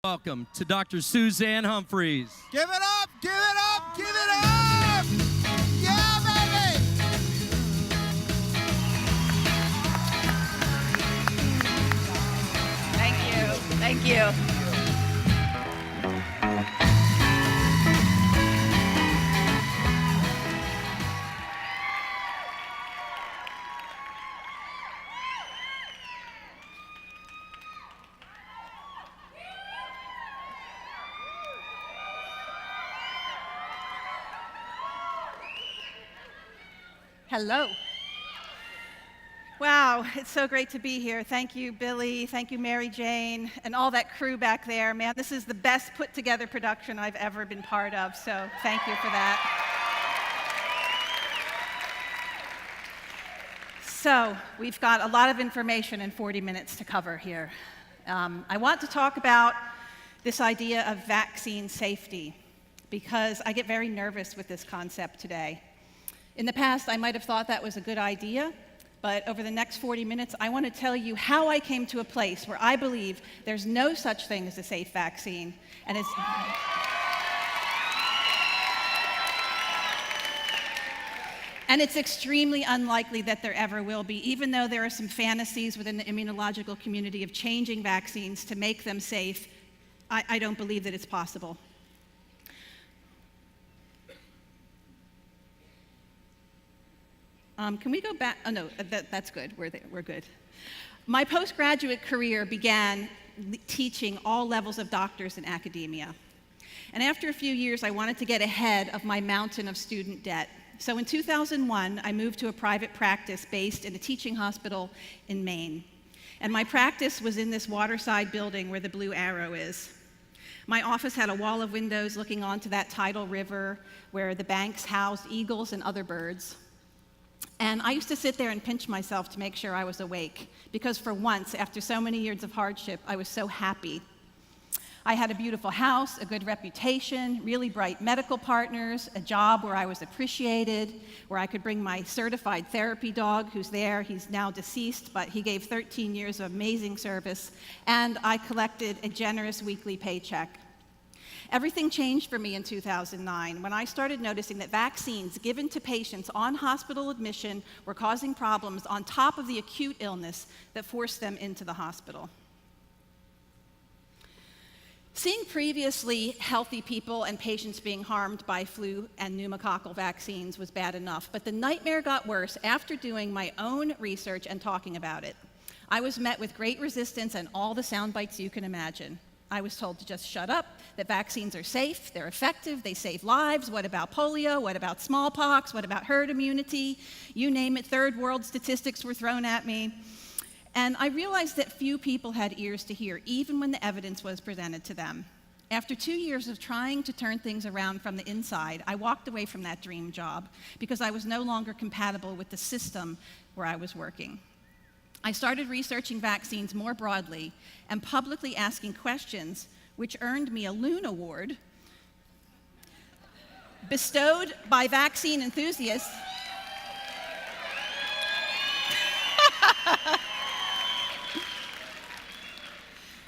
Welcome to Dr. Suzanne Humphries. Give it up, give it up, give it up! Yeah, baby! Thank you. Hello. Wow, it's so great to be here. Thank you, Billy. Thank you, Mary Jane, and all that crew back there. Man, this is the best put together production I've ever been part of, so thank you for that. So, we've got a lot of information in 40 minutes to cover here. I want to talk about this idea of vaccine safety, because I get very nervous with this concept today. In the past, I might have thought that was a good idea, but over the next 40 minutes, I want to tell you how I came to a place where I believe there's no such thing as a safe vaccine, and it's extremely unlikely that there ever will be, even though there are some fantasies within the immunological community of changing vaccines to make them safe. I don't believe that it's possible. Can we go back? Oh, no, that's good. We're good. My postgraduate career began teaching all levels of doctors in academia. And after a few years, I wanted to get ahead of my mountain of student debt. So in 2001, I moved to a private practice based in a teaching hospital in Maine. And my practice was in this waterside building where the blue arrow is. My office had a wall of windows looking onto that tidal river where the banks housed eagles and other birds. And I used to sit there and pinch myself to make sure I was awake, because for once, after so many years of hardship, I was so happy. I had a beautiful house, a good reputation, really bright medical partners, a job where I was appreciated, where I could bring my certified therapy dog, who's there. He's now deceased, but he gave 13 years of amazing service, and I collected a generous weekly paycheck. Everything changed for me in 2009 when I started noticing that vaccines given to patients on hospital admission were causing problems on top of the acute illness that forced them into the hospital. Seeing previously healthy people and patients being harmed by flu and pneumococcal vaccines was bad enough, but the nightmare got worse after doing my own research and talking about it. I was met with great resistance and all the sound bites you can imagine. I was told to just shut up, that vaccines are safe, they're effective, they save lives. What about polio? What about smallpox? What about herd immunity? You name it, third world statistics were thrown at me. And I realized that few people had ears to hear, even when the evidence was presented to them. After 2 years of trying to turn things around from the inside, I walked away from that dream job because I was no longer compatible with the system where I was working. I started researching vaccines more broadly and publicly asking questions, which earned me a Loon Award bestowed by vaccine enthusiasts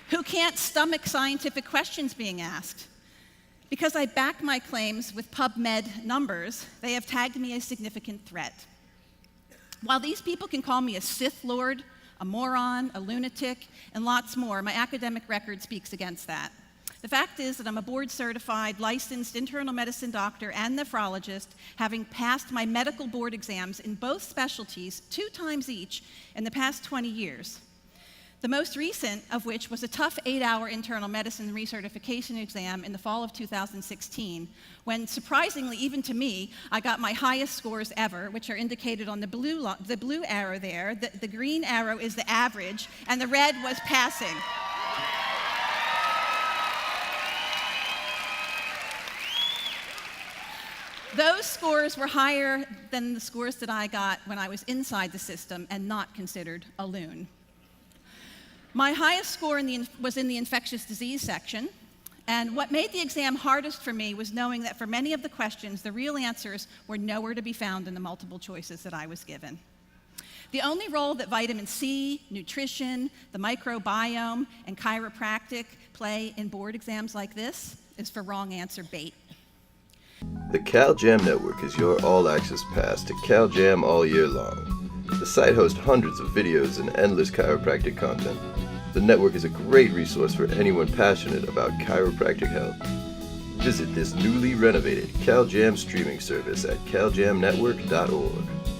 who can't stomach scientific questions being asked. Because I back my claims with PubMed numbers, they have tagged me a significant threat. While these people can call me a Sith Lord, a moron, a lunatic, and lots more, my academic record speaks against that. The fact is that I'm a board-certified, licensed internal medicine doctor and nephrologist, having passed my medical board exams in both specialties 2 times each in the past 20 years. The most recent of which was a tough 8-hour internal medicine recertification exam in the fall of 2016, when, surprisingly, even to me, I got my highest scores ever, which are indicated on the blue arrow there. The green arrow is the average, and the red was passing. Those scores were higher than the scores that I got when I was inside the system and not considered a loon. My highest score was in the infectious disease section, and what made the exam hardest for me was knowing that for many of the questions, the real answers were nowhere to be found in the multiple choices that I was given. The only role that vitamin C, nutrition, the microbiome, and chiropractic play in board exams like this is for wrong answer bait. The CalJam Network is your all-access pass to CalJam all year long. The site hosts hundreds of videos and endless chiropractic content. The network is a great resource for anyone passionate about chiropractic health. Visit this newly renovated CalJam streaming service at caljamnetwork.org.